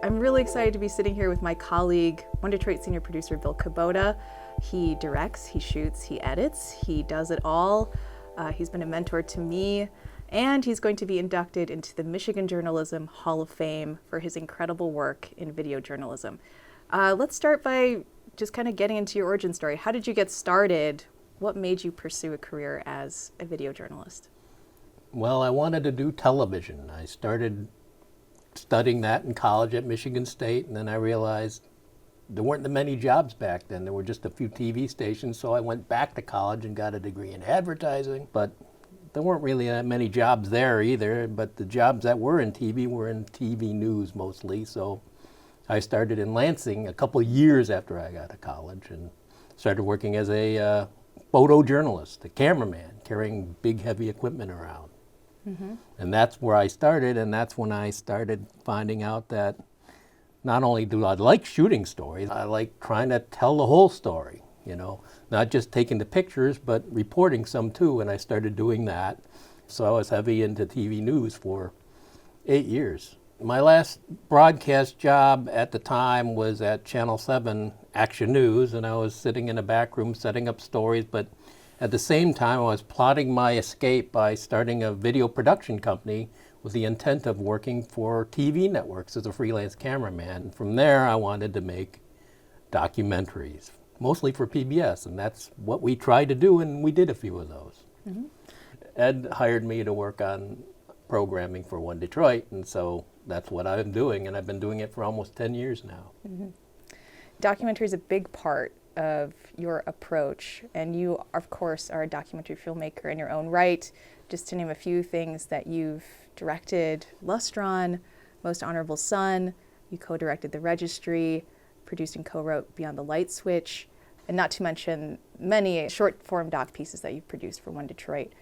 I'm really excited to be sitting here with my colleague, One Detroit senior producer Bill Kubota. He directs, he shoots, he edits, he does it all. He's been a mentor to me, and he's going to be inducted into the Michigan Journalism Hall of Fame for his incredible work in video journalism. Let's start by just kind of getting into your origin story. How did you get started? What made you pursue a career as a video journalist? Well, I wanted to do television. I started studying that in college at Michigan State, and then I realized there weren't that many jobs back then. There were just a few TV stations, so I went back to college and got a degree in advertising. But there weren't really that many jobs there either, but the jobs that were in TV news mostly. So I started in Lansing a couple years after I got out of college and started working as a photojournalist, a cameraman, carrying big, heavy equipment around. Mm-hmm. And that's where I started, and that's when I started finding out that not only do I like shooting stories, I like trying to tell the whole story, not just taking the pictures, but reporting some too, and I started doing that. So I was heavy into TV news for 8 years. My last broadcast job at the time was at Channel 7 Action News, and I was sitting in a back room setting up stories, but at the same time I was plotting my escape by starting a video production company with the intent of working for TV networks as a freelance cameraman. From there I wanted to make documentaries, mostly for PBS, and that's what we tried to do, and we did a few of those. Mm-hmm. Ed hired me to work on programming for One Detroit, and so that's what I'm doing, and I've been doing it for almost 10 years now. Mm-hmm. Documentary is a big part of your approach, and you, of course, are a documentary filmmaker in your own right. Just to name a few things that you've directed: Lustron, Most Honorable Son, you co-directed The Registry, produced and co-wrote Beyond the Light Switch, and not to mention many short-form doc pieces that you've produced for One Detroit.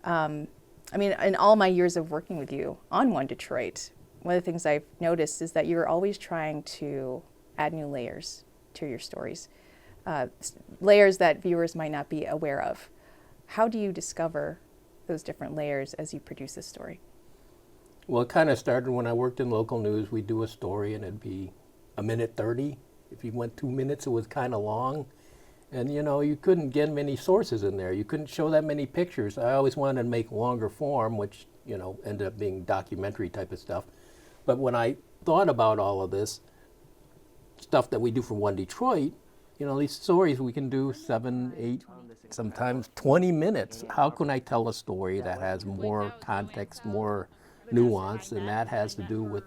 In all my years of working with you on One Detroit, one of the things I've noticed is that you're always trying to add new layers to your stories. Layers that viewers might not be aware of. How do you discover those different layers as you produce this story? Well, it kind of started when I worked in local news. We'd do a story and it'd be 1:30. If you went 2 minutes, it was kind of long. And you couldn't get many sources in there. You couldn't show that many pictures. I always wanted to make longer form, which, ended up being documentary type of stuff. But when I thought about all of this stuff that we do for One Detroit, these stories we can do 7, 8, sometimes 20 minutes. How can I tell a story that has more context, more nuance, and that has to do with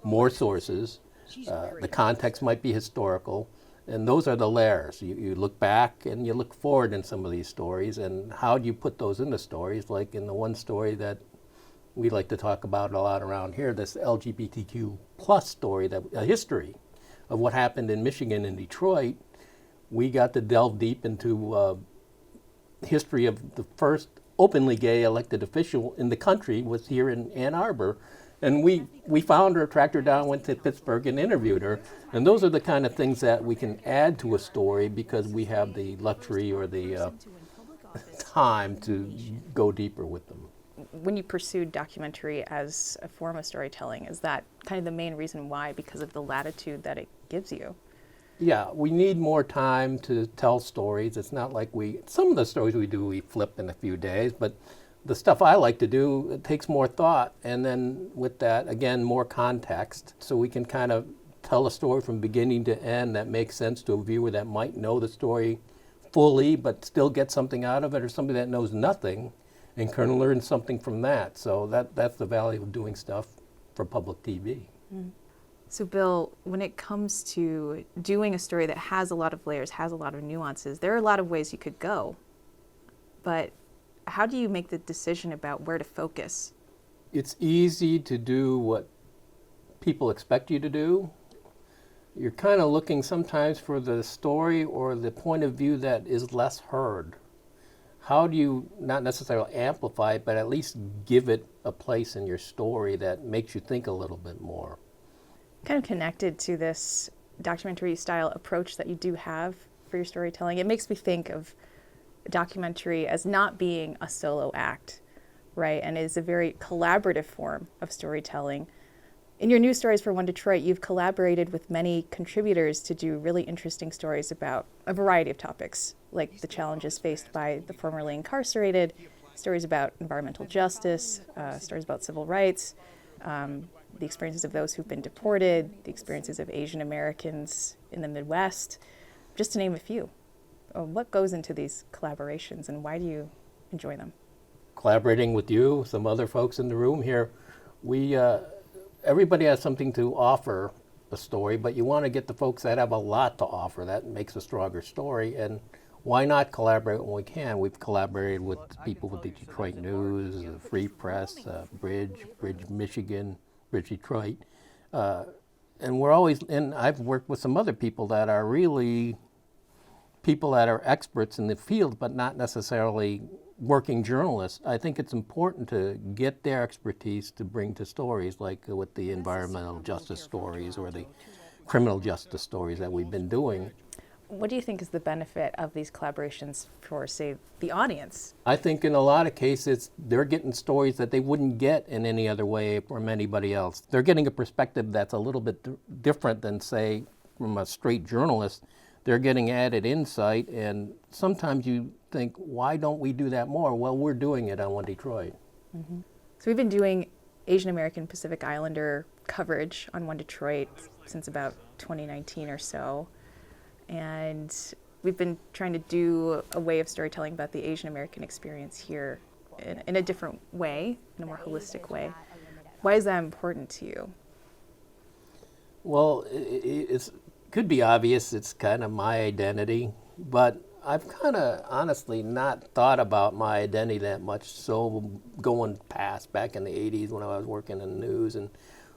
more sources. The context might be historical, and those are the layers. You look back and you look forward in some of these stories, and how do you put those into stories? Like in the one story that we like to talk about a lot around here, this LGBTQ plus story, a history of what happened in Michigan and Detroit. We got to delve deep into history of the first openly gay elected official in the country was here in Ann Arbor. And we found her, tracked her down, went to Pittsburgh and interviewed her. And those are the kind of things that we can add to a story because we have the luxury or the time to go deeper with them. When you pursued documentary as a form of storytelling, is that kind of the main reason why, because of the latitude that it gives you? Yeah, we need more time to tell stories. It's not like some of the stories we flip in a few days, but the stuff I like to do, it takes more thought. And then with that, again, more context. So we can kind of tell a story from beginning to end that makes sense to a viewer that might know the story fully, but still get something out of it, or somebody that knows nothing and can learn something from that. So that's the value of doing stuff for public TV. Mm. So Bill, when it comes to doing a story that has a lot of layers, has a lot of nuances, there are a lot of ways you could go. But how do you make the decision about where to focus? It's easy to do what people expect you to do. You're kind of looking sometimes for the story or the point of view that is less heard. How do you not necessarily amplify it, but at least give it a place in your story that makes you think a little bit more? Kind of connected to this documentary style approach that you do have for your storytelling, it makes me think of a documentary as not being a solo act, right? And is a very collaborative form of storytelling. In your news stories for One Detroit, you've collaborated with many contributors to do really interesting stories about a variety of topics, like the challenges faced by the formerly incarcerated, stories about environmental justice, stories about civil rights, the experiences of those who've been deported, the experiences of Asian Americans in the Midwest, just to name a few. What goes into these collaborations and why do you enjoy them? Collaborating with you, some other folks in the room here, we everybody has something to offer a story, but you want to get the folks that have a lot to offer. That makes a stronger story. And why not collaborate when we can? We've collaborated with people with the Detroit News, the Free Press, Bridge Michigan, Bridge Detroit. And we're always, and I've worked with some other people that are really people that are experts in the field, but not necessarily working journalists. I think it's important to get their expertise to bring to stories, like with the environmental justice stories or the criminal justice stories that we've been doing. What do you think is the benefit of these collaborations for, say, the audience? I think in a lot of cases, they're getting stories that they wouldn't get in any other way from anybody else. They're getting a perspective that's a little bit different than, say, from a straight journalist. They're getting added insight, and sometimes you think, why don't we do that more? Well, we're doing it on One Detroit. Mm-hmm. So we've been doing Asian American Pacific Islander coverage on One Detroit since about 2019 or so. And we've been trying to do a way of storytelling about the Asian American experience here in a different way, in a more holistic way. Why is that important to you? Well, it could be obvious. It's kind of my identity, but I've kind of honestly not thought about my identity that much. So going past back in the 80s when I was working in the news and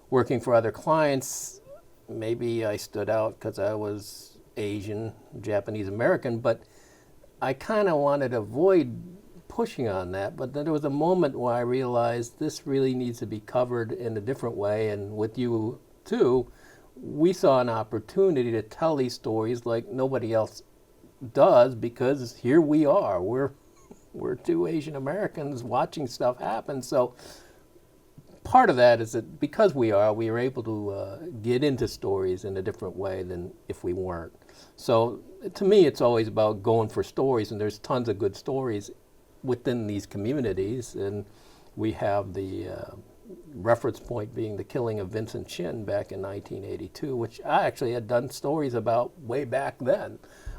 working for other clients, maybe I stood out because I was Asian, Japanese American, but I kind of wanted to avoid pushing on that. But then there was a moment where I realized this really needs to be covered in a different way, and with you too, we saw an opportunity to tell these stories like nobody else does, because here we are. We're two Asian Americans watching stuff happen. So part of that is that because we are able to get into stories in a different way than if we weren't. So to me, it's always about going for stories, and there's tons of good stories within these communities. And we have the reference point being the killing of Vincent Chin back in 1982, which I actually had done stories about way back then.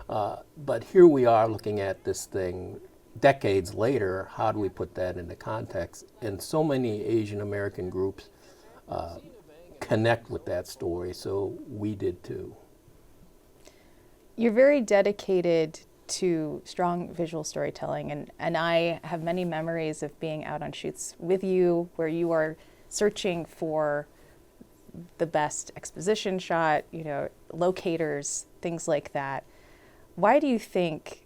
But here we are looking at this thing decades later. How do we put that into context? And so many Asian American groups connect with that story, so we did too. You're very dedicated to strong visual storytelling, and I have many memories of being out on shoots with you where you are searching for the best exposition shot, locators, things like that. Why do you think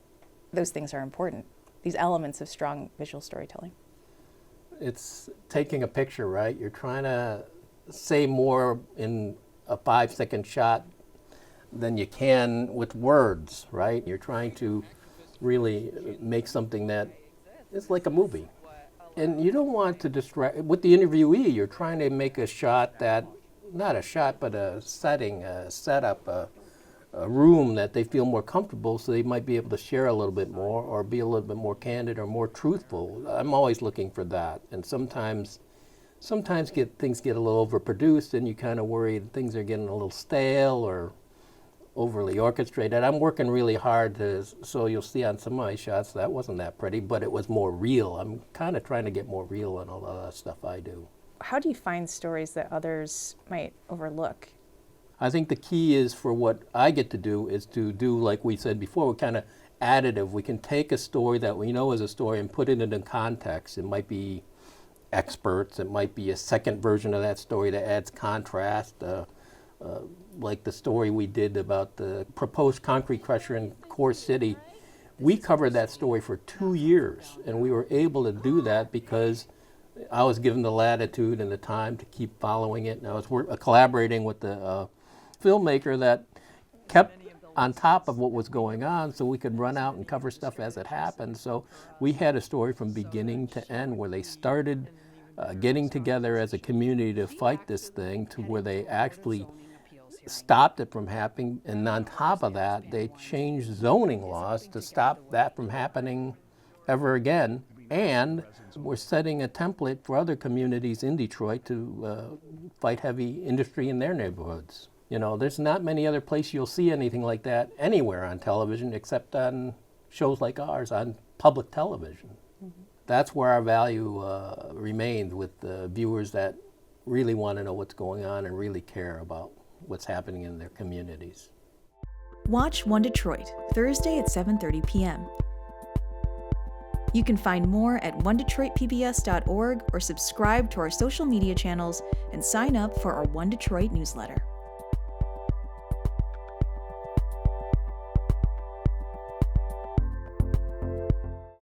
those things are important, these elements of strong visual storytelling? It's taking a picture, right? You're trying to say more in a 5-second shot than you can with words, right? You're trying to really make something that is like a movie. And you don't want to distract. With the interviewee, you're trying to make a shot that, not a shot, but a setting, a setup, a room that they feel more comfortable, so they might be able to share a little bit more or be a little bit more candid or more truthful. I'm always looking for that. And sometimes things get a little overproduced, and you kind of worry that things are getting a little stale or overly orchestrated. I'm working really hard so you'll see on some of my shots that wasn't that pretty, but it was more real. I'm kind of trying to get more real in a lot of the stuff I do. How do you find stories that others might overlook? I think the key is, for what I get to do, is to do, like we said before, we're kind of additive. We can take a story that we know is a story and put it into context. It might be experts, it might be a second version of that story that adds contrast, like the story we did about the proposed concrete crusher in Core City. We covered that story for 2 years, and we were able to do that because I was given the latitude and the time to keep following it, and I was collaborating with the filmmaker that kept on top of what was going on so we could run out and cover stuff as it happened. So we had a story from beginning to end where they started getting together as a community to fight this thing to where they actually stopped it from happening, and on top of that, they changed zoning laws to stop that from happening ever again. And we're setting a template for other communities in Detroit to fight heavy industry in their neighborhoods. You know, there's not many other places you'll see anything like that anywhere on television except on shows like ours on public television. Mm-hmm. That's where our value remains with the viewers that really want to know what's going on and really care about what's happening in their communities. Watch One Detroit, Thursday at 7:30 p.m. You can find more at onedetroitpbs.org or subscribe to our social media channels and sign up for our One Detroit newsletter.